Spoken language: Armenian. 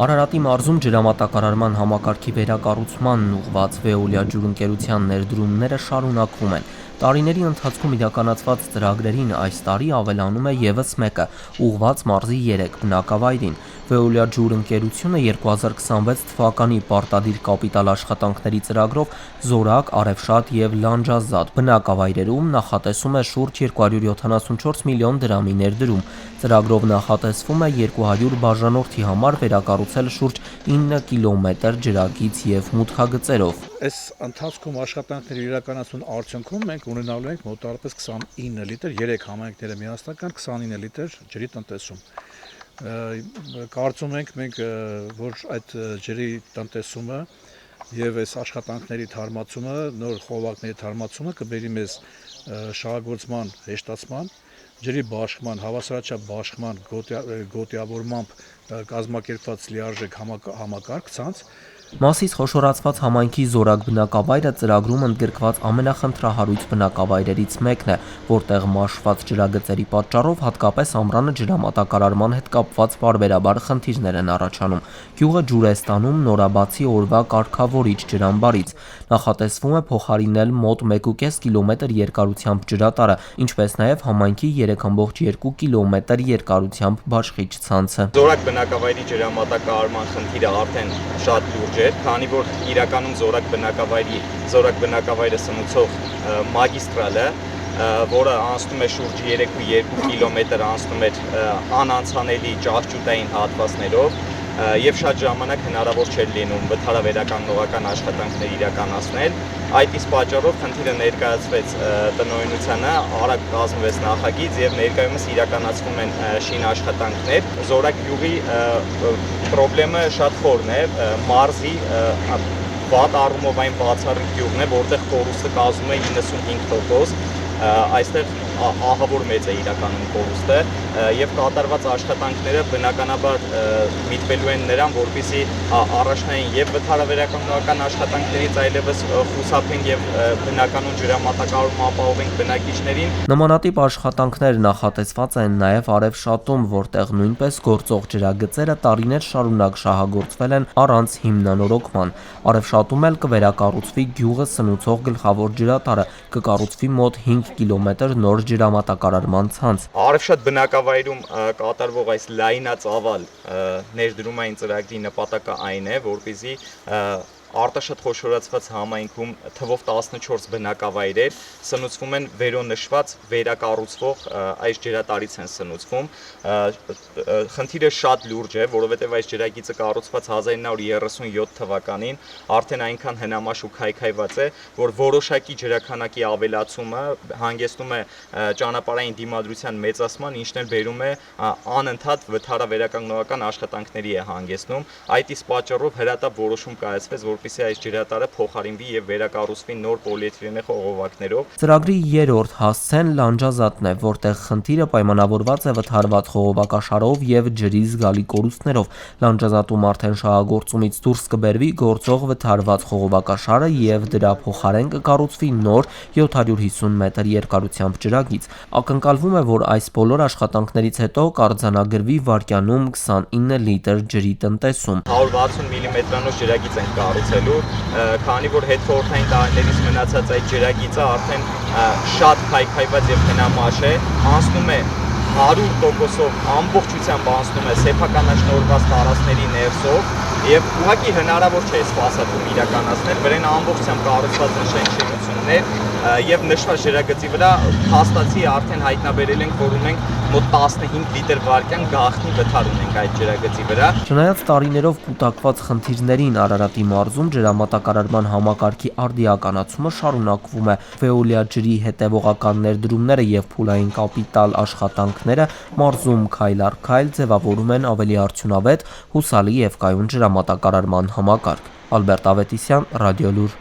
Արարատի մարզում ջրամատակարարման համակարգի վերակառուցմանն ուղղված Veolia ջուրընկերության ներդրումները շարունակվում են։ Տարիների ընթացքում իրականացված ծրագրերին այս տարի ավելանում է ևս մեկը՝ ուղղված մարզի 3 բնակավայրին։ Veolia ջուրընկերությունը 2026 թվականի պարտադիր կապիտալ աշխատանքների ծրագրով Զորակ, Արևշատ և Լանջազատ բնակավայրերում նախատեսում է շուրջ 274 միլիոն դրամի ներդրում։ Ծրագրով նախատեսվում է 200 բաժանորդի համար վերակառուցել շուրջ 9 կիլոմետր ջրագիծ և մուտքագծերով։ Այս ընթացքում աշխատանքների իրականացման արդյունքում մենք ունենալու ենք մոտավորապես 29 լիտր, 3 համայնքները միասնական 29 լիտր ջրի տնտեսում։ Կարծում ենք մենք, որ այդ ջրի տնտեսումը եւ այս աշխատանքների թարմացումը, նոր խողովակների թարմացումը կբերի մեզ շահագործման հեշտացման, ջրի բաշխման, հավասարաչափ բաշխման, գոտիավորմամբ կազմակերպված լիարժեք համակարգ ցանց։ Մասից խոշորացված համայնքի Զորակ բնակավայրը ծրագրում ընդգրկված ամենախնդրահարույց բնակավայրերից մեկն է, որտեղ մաշված ջրագծերի պատճառով հատկապես ամռանը ջրամատակարարման հետ կապված պարբերաբար խնդիրներ են առաջանում։ Գյուղը ջուր է ստանում նորաբացի օրվա կարգավորիչ ջրամբարից։ Նախատեսվում է փոխարինել մոտ 1,5 կիլոմետր երկարությամբ ջրատարը, ինչպես նաև համայնքի 3,2 կիլոմետր երկարությամբ բաշխիչ ցանցը։ Զորակ բնակավայրի ջրամատակարարման խնդիրը արդեն շատ լուրջ է, քանի որ իրականում Զորակ բնակավայրը սնուցող մագիստրալը, որը անցնում է շուրջ 3,2 կիլոմետր, անցնում է անանցանելի ճահճուտային հատվածներով եւ շատ ժամանակ հնարավոր չէր լինում վթարավերականգնողական աշխատանքներ իրականացնել։ Այդ իսկ պատճառով խնդիրը ներկայացվեց տնօրինությանը, արագ կազմվեց նախագիծ եւ ներկայումս իրականացվում են շին աշխատանքներ։ Զորակ գյուղի խնդիրը շատ խորն է, մարզի վատ առումով այն բացառիկ գյուղն է, որտեղ կորուստը կազմում է 95%, այստեղ ահավոր մեծ է իրականում կորուստը եւ կատարված աշխատանքները բնականաբար միտվելու են նրան, որպեսզի առաջնային եւ վթարավերականգնողական աշխատանքներից այլևս խուսափեն եւ բնականոն ջրամատակարարումը ապահովենք բնակիչներին։ Նմանատիպ աշխատանքներ նախատեսված են նաև Արևշատում, որտեղ նույնպես գործող ջրագծերը տարիներ շարունակ շահագործվել են առանց հիմնանորոգման։ Արևշատում էլ կվերակառուցվի գյուղը սնուցող գլխավոր ջրատարը, կկառուցվի մոտ 5 կիլոմետր նոր ջրամատակարարման ցանց։ Արևշատ բնակավայրում կատարվող այս լայնածավալ ներդրումային ծրագրի նպատակը այն է, որպեսզի արտաշատ խոշորացված համայնքում թվով 14 բնակավայրեր սնուցվում են վերոնշված վերակառուցվող այս ջրատարից են սնուցվում։ Խնդիրը շատ լուրջ է, որովհետև այս ջրագիծը կառուցված 1937 թվականին արդեն այնքան հնամաշ ու քայքայված է, որ որոշակի ջրաքանակի ավելացումը հանգեցնում է ճանապարհային դիմադրության մեծացման, ինչն էլ բերում է անընդհատ վթարավերականգնողական աշխատանքների է հանգեցնում։ Այդ իսկ պատճառով հրատապ որոշում կայացվեց, որպեսզի այս ջրատարը փոխարինվի եւ վերակառուցվի նոր պոլիէթիլենե խողովակներով։ Ծրագրի երրորդ հասցեն Լանջազատն է, որտեղ խնդիրը պայմանավորված է վթարված խողովակաշարով եւ ջրի զգալի կորուստներով։ Լանջազատում արդեն շահագործումից դուրս կբերվի գործող վթարված խողովակաշարը եւ դրա փոխարեն կկառուցվի նոր 750 մետր երկարությամբ ջրագիծ։ Ակնկալվում է, որ այս բոլոր աշխատանքներից հետո կարձանագրվի վայրկյանում 29 լիտր ջրի տնտեսում։ 160 մմ-անոց ջրագիծ են կառուցելու, քանի որ հետխորհրդային տարիներից մնացած այդ ջրագիծը արդեն շատ քայքայված եւ հնամաշ է, անցնում է 100%-ով ամբողջությամբ անցնում է սեփականաշնորհված տարածքների ներսով եւ ուղղակի հնարավոր չէ սպասարկում իրականացնել, վրան ամբողջությամբ կառուցված են շենություններ եւ նշված ջրագծի վրա փաստացի արդեն հայտնաբերել ենք, որ ունենք մոտ 15 լիտր վայրկյան գաղտնի վթար ունենք այդ ջրագծի վրա։ Չնայած տարիներով կուտակված խնդիրներին Արարատի մարզում ջրամատակարարման համակարգի արդիականացումը շարունակվում է։ Veolia ջրի հետևողական ներդրումները եւ փուլային կապիտալ աշխատանքները մարզում քայլ առ քայլ ձևավորում են ավելի արդյունավետ, հուսալի եւ կայուն ջրամատակարարման համակարգ։ Ալբերտ Ավետիսյան, Ռադիոլուր։